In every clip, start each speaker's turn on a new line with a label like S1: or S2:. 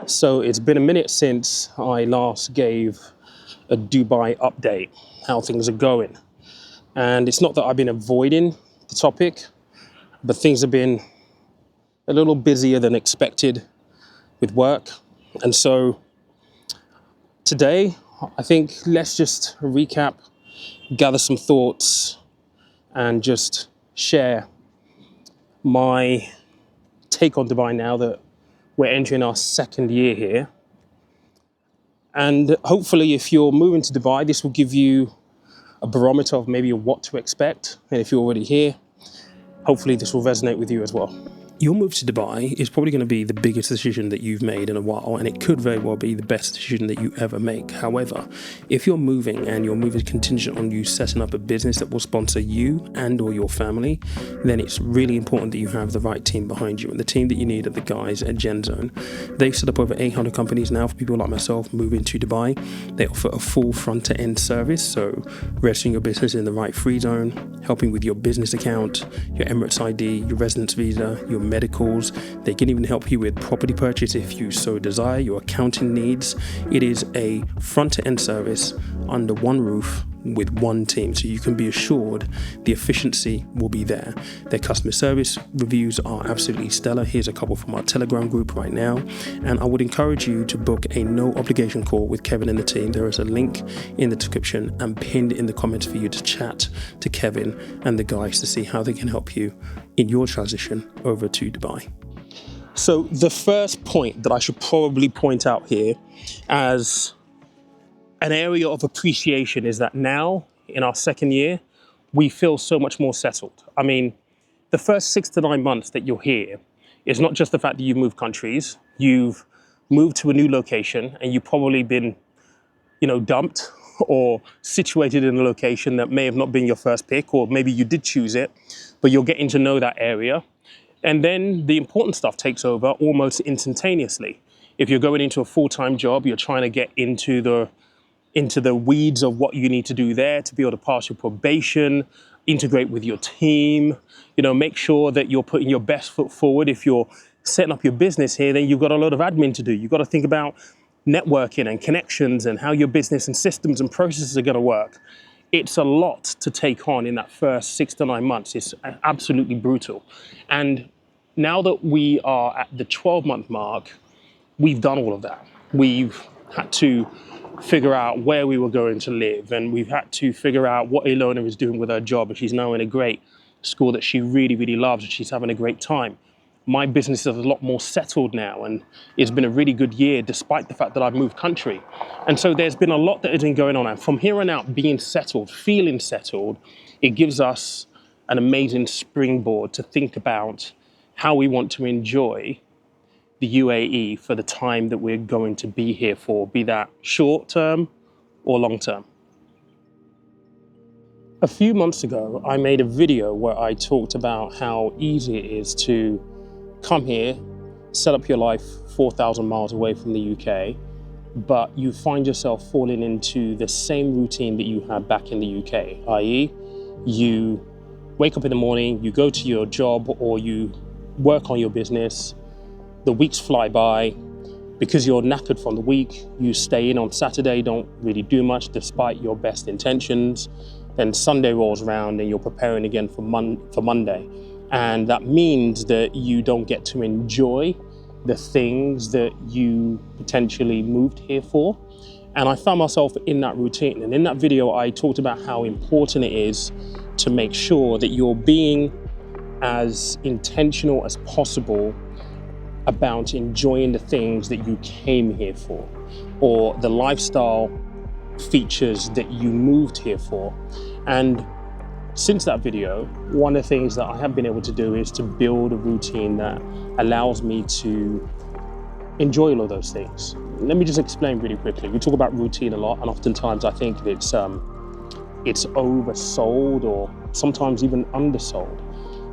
S1: So it's been a minute since I last gave a Dubai update, how things are going. And it's not that I've been avoiding the topic, but things have been a little busier than expected with work. And so today, I think let's just recap, gather some thoughts, and just share my take on Dubai now that we're entering our second year here. And hopefully if you're moving to Dubai, this will give you a barometer of maybe what to expect. And if you're already here, hopefully this will resonate with you as well. Your move to Dubai is probably going to be the biggest decision that you've made in a while, and it could very well be the best decision that you ever make. However, if you're moving and your move is contingent on you setting up a business that will sponsor you and or your family, then it's really important that you have the right team behind you. And the team that you need are the guys at GenZone. They've set up over 800 companies now for people like myself moving to Dubai. They offer a full front-to-end service, so registering your business in the right free zone, helping with your business account, your Emirates ID, your residence visa, your medicals. They can even help you with property purchase if you so desire, your accounting needs. It is a front-to-end service under one roof with one team, so you can be assured the efficiency will be there. Their customer service reviews are absolutely stellar. Here's a couple from our Telegram group right now, and I would encourage you to book a no obligation call with Kevin and the team. There is a link in the description and pinned in the comments for you to chat to Kevin and the guys to see how they can help you in your transition over to Dubai. So the first point that I should probably point out here as an area of appreciation is that now, in our second year, we feel so much more settled. I mean, the first 6 to 9 months that you're here is not just the fact that you've moved countries, you've moved to a new location and you've probably been, dumped or situated in a location that may have not been your first pick, or maybe you did choose it, but you're getting to know that area. And then the important stuff takes over almost instantaneously. If you're going into a full-time job, you're trying to get into the weeds of what you need to do there to be able to pass your probation, integrate with your team, make sure that you're putting your best foot forward. If you're setting up your business here, then you've got a lot of admin to do. You've got to think about networking and connections and how your business and systems and processes are going to work. It's a lot to take on in that first 6 to 9 months. It's absolutely brutal. And now that we are at the 12-month mark, we've done all of that. We've had to figure out where we were going to live, and we've had to figure out what Ilona is doing with her job, and she's now in a great school that she really, really loves, and she's having a great time. My business is a lot more settled now, and it's been a really good year despite the fact that I've moved country. And so there's been a lot that has been going on, and from here on out, being settled, feeling settled, it gives us an amazing springboard to think about how we want to enjoy the UAE for the time that we're going to be here for, be that short term or long term. A few months ago, I made a video where I talked about how easy it is to come here, set up your life 4,000 miles away from the UK, but you find yourself falling into the same routine that you had back in the UK, i.e. you wake up in the morning, you go to your job or you work on your business, the weeks fly by. Because you're knackered from the week, you stay in on Saturday, don't really do much despite your best intentions. Then Sunday rolls around and you're preparing again for Monday. And that means that you don't get to enjoy the things that you potentially moved here for. And I found myself in that routine. And in that video, I talked about how important it is to make sure that you're being as intentional as possible about enjoying the things that you came here for, or the lifestyle features that you moved here for. And since that video, one of the things that I have been able to do is to build a routine that allows me to enjoy all of those things. Let me just explain really quickly. We talk about routine a lot, and oftentimes I think it's oversold or sometimes even undersold.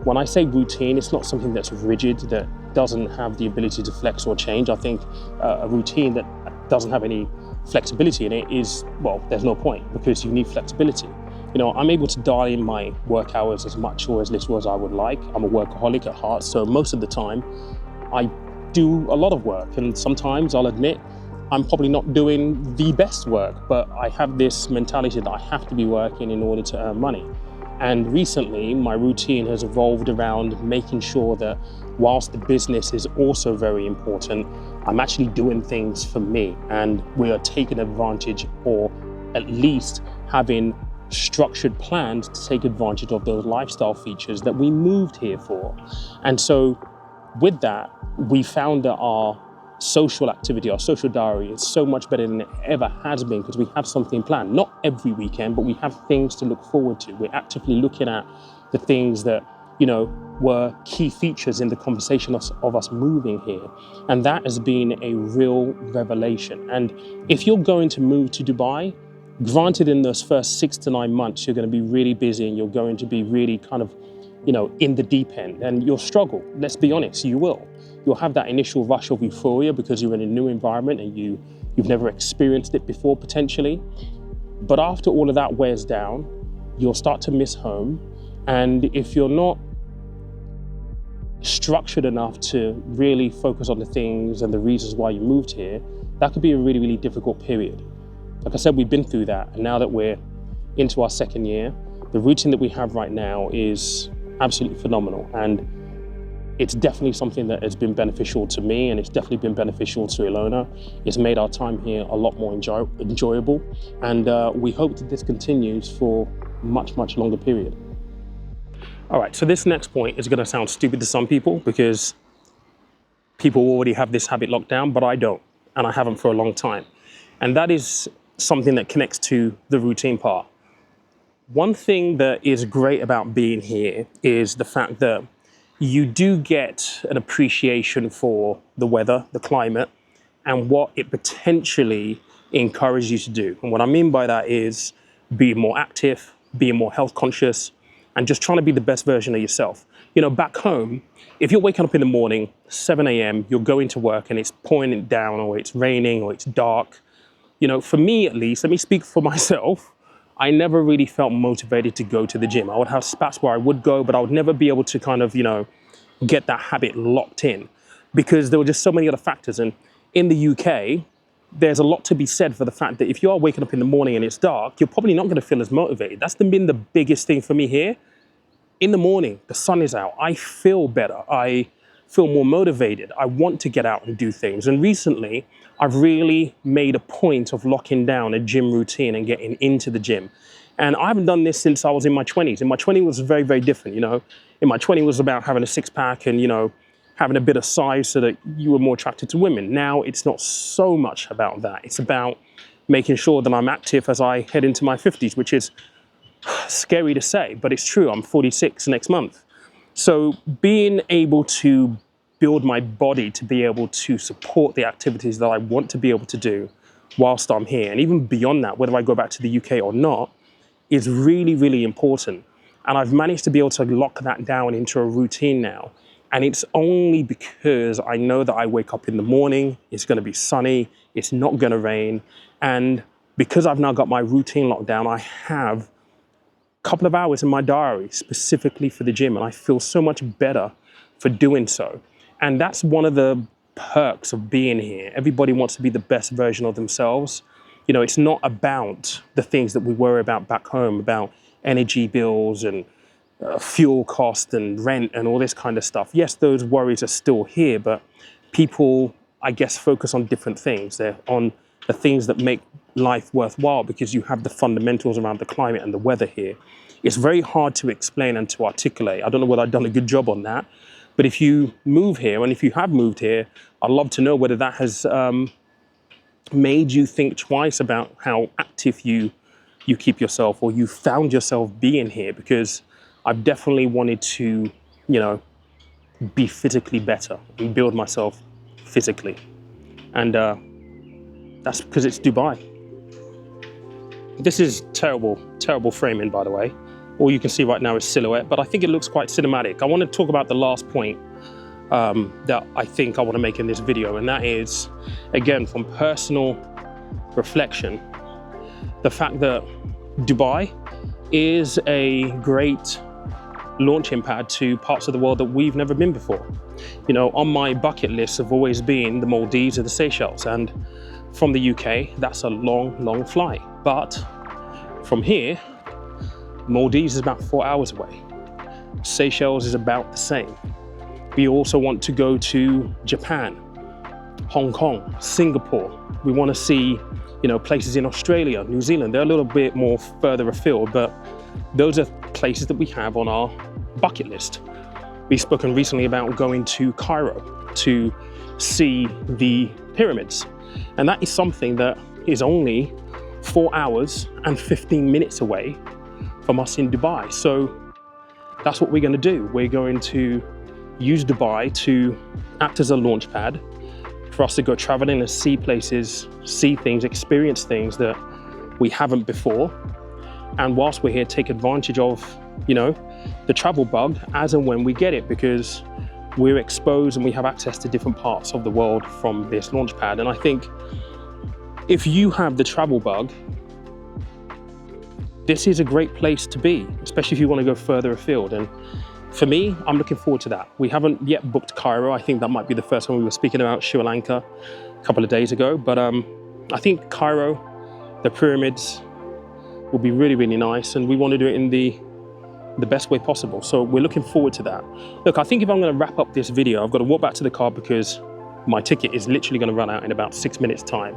S1: When I say routine, it's not something that's rigid, that doesn't have the ability to flex or change. I think a routine that doesn't have any flexibility in it is, well, there's no point, because you need flexibility. You know, I'm able to dial in my work hours as much or as little as I would like. I'm a workaholic at heart, so most of the time I do a lot of work, and sometimes I'll admit I'm probably not doing the best work, but I have this mentality that I have to be working in order to earn money. And recently, my routine has evolved around making sure that whilst the business is also very important, I'm actually doing things for me, and we are taking advantage, or at least having structured plans to take advantage of those lifestyle features that we moved here for. And so with that, we found that our social activity, our social diary is so much better than it ever has been because we have something planned. Not every weekend, but we have things to look forward to. We're actively looking at the things that, you know, were key features in the conversation of us moving here. And that has been a real revelation. And if you're going to move to Dubai, granted in those first 6 to 9 months, you're going to be really busy and you're going to be really kind of, you know, in the deep end, and you'll struggle. Let's be honest, you will. You'll have that initial rush of euphoria because you're in a new environment and you've never experienced it before potentially. But after all of that wears down, you'll start to miss home. And if you're not structured enough to really focus on the things and the reasons why you moved here, that could be a really, really difficult period. Like I said, we've been through that. And now that we're into our second year, the routine that we have right now is absolutely phenomenal. And it's definitely something that has been beneficial to me, and it's definitely been beneficial to Ilona. It's made our time here a lot more enjoyable. And we hope that this continues for a much, much longer period. All right, so this next point is gonna sound stupid to some people because people already have this habit locked down, but I don't, and I haven't for a long time. And that is something that connects to the routine part. One thing that is great about being here is the fact that you do get an appreciation for the weather, the climate, and what it potentially encourages you to do. And what I mean by that is being more active, being more health conscious, and just trying to be the best version of yourself. You know, back home, if you're waking up in the morning, 7 a.m., you're going to work and it's pouring it down, or it's raining, or it's dark. You know, for me at least, let me speak for myself, I never really felt motivated to go to the gym. I would have spots where I would go, but I would never be able to kind of, you know, get that habit locked in because there were just so many other factors. And in the UK, there's a lot to be said for the fact that if you are waking up in the morning and it's dark, you're probably not going to feel as motivated. That's been the biggest thing for me here. In the morning, the sun is out, I feel better. I feel more motivated. I want to get out and do things. And recently, I've really made a point of locking down a gym routine and getting into the gym. And I haven't done this since I was in my 20s. In my 20s was very, very different, you know. In my 20s was about having a six-pack and, you know, having a bit of size so that you were more attracted to women. Now it's not so much about that. It's about making sure that I'm active as I head into my 50s, which is scary to say, but it's true. I'm 46 next month. So being able to build my body to be able to support the activities that I want to be able to do whilst I'm here, and even beyond that, whether I go back to the UK or not, is really, really important. And I've managed to be able to lock that down into a routine now. And it's only because I know that I wake up in the morning, it's gonna be sunny, it's not gonna rain. And because I've now got my routine locked down, I have a couple of hours in my diary specifically for the gym, and I feel so much better for doing so. And that's one of the perks of being here. Everybody wants to be the best version of themselves. You know, it's not about the things that we worry about back home, about energy bills and fuel cost and rent and all this kind of stuff. Yes, those worries are still here, but people, I guess, focus on different things. They're on the things that make life worthwhile because you have the fundamentals around the climate and the weather here. It's very hard to explain and to articulate. I don't know whether I've done a good job on that, but if you move here, and if you have moved here, I'd love to know whether that has made you think twice about how active you keep yourself, or you found yourself being here, because I've definitely wanted to, you know, be physically better and build myself physically. And that's because it's Dubai. This is terrible, terrible framing, by the way. All you can see right now is silhouette, but I think it looks quite cinematic. I want to talk about the last point that I think I want to make in this video, and that is, again, from personal reflection, the fact that Dubai is a great launching pad to parts of the world that we've never been before. You know, on my bucket list have always been the Maldives or the Seychelles, and from the UK, that's a long flight. But from here, Maldives is about 4 hours away. Seychelles is about the same. We also want to go to Japan, Hong Kong, Singapore. We want to see, you know, places in Australia, New Zealand. They're a little bit more further afield, but those are places that we have on our bucket list. We've spoken recently about going to Cairo to see the pyramids. And that is something that is only 4 hours and 15 minutes away from us in Dubai. So that's what we're going to do. We're going to use Dubai to act as a launch pad for us to go traveling and see places, see things, experience things that we haven't before. And whilst we're here, take advantage of, you know, the travel bug as and when we get it, because we're exposed and we have access to different parts of the world from this launch pad. And I think if you have the travel bug, this is a great place to be, especially if you want to go further afield. And for me, I'm looking forward to that. We haven't yet booked Cairo. I think that might be the first one. We were speaking about Sri Lanka a couple of days ago, but I think Cairo, the pyramids, will be really nice, and we want to do it in the best way possible. So we're looking forward to that. Look, I think if I'm going to wrap up this video, I've got to walk back to the car because my ticket is literally going to run out in about 6 minutes time.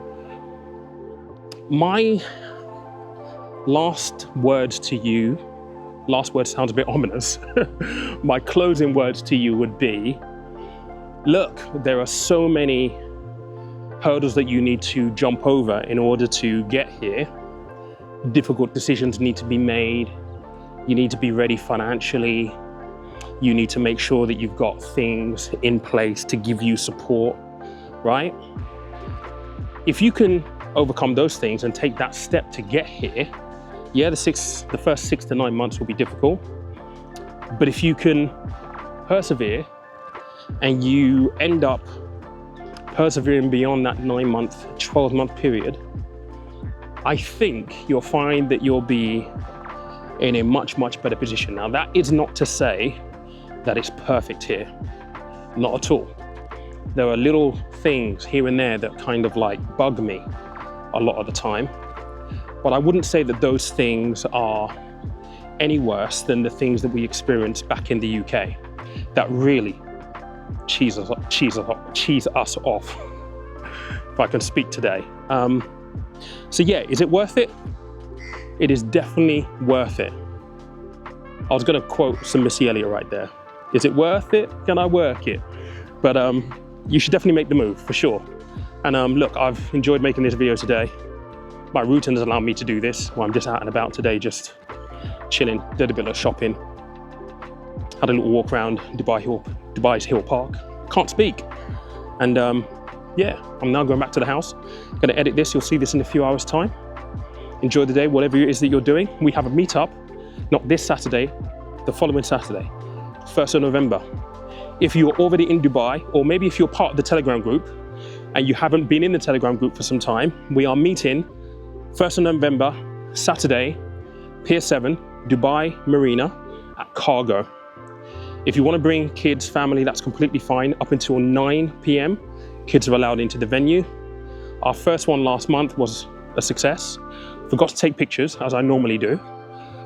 S1: My last words to you, last word sounds a bit ominous. My closing words to you would be, look, there are so many hurdles that you need to jump over in order to get here. Difficult decisions need to be made. You need to be ready financially. You need to make sure that you've got things in place to give you support, right? If you can overcome those things and take that step to get here, yeah, the first 6 to 9 months will be difficult. But if you can persevere and you end up persevering beyond that 9-month, 12-month period, I think you'll find that you'll be in a much better position. Now, that is not to say that it's perfect here. Not at all. There are little things here and there that kind of like bug me a lot of the time. But I wouldn't say that those things are any worse than the things that we experienced back in the UK that really cheese us off, if I can speak today. So yeah, is it worth it? It is definitely worth it. I was going to quote some Missy Elliott right there. Is it worth it? Can I work it? But you should definitely make the move for sure. And look, I've enjoyed making this video today. My routine has allowed me to do this. Well, I'm just out and about today, just chilling, did a bit of shopping, had a little walk around Dubai's Hill Park. Can't speak. And yeah, I'm now going back to the house. Going to edit this. You'll see this in a few hours' time. Enjoy the day, whatever it is that you're doing. We have a meetup, not this Saturday, the following Saturday, 1st of November. If you're already in Dubai, or maybe if you're part of the Telegram group and you haven't been in the Telegram group for some time, we are meeting 1st of November, Saturday, Pier 7, Dubai Marina at Cargo. If you want to bring kids, family, that's completely fine. Up until 9 p.m, kids are allowed into the venue. Our first one last month was a success. Forgot to take pictures, as I normally do.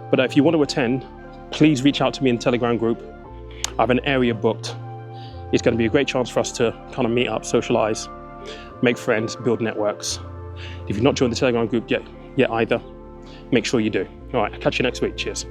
S1: But if you want to attend, please reach out to me in the Telegram group. I have an area booked. It's going to be a great chance for us to kind of meet up, socialize, make friends, build networks. If you've not joined the Telegram group yet either, make sure you do. All right, I'll catch you next week. Cheers.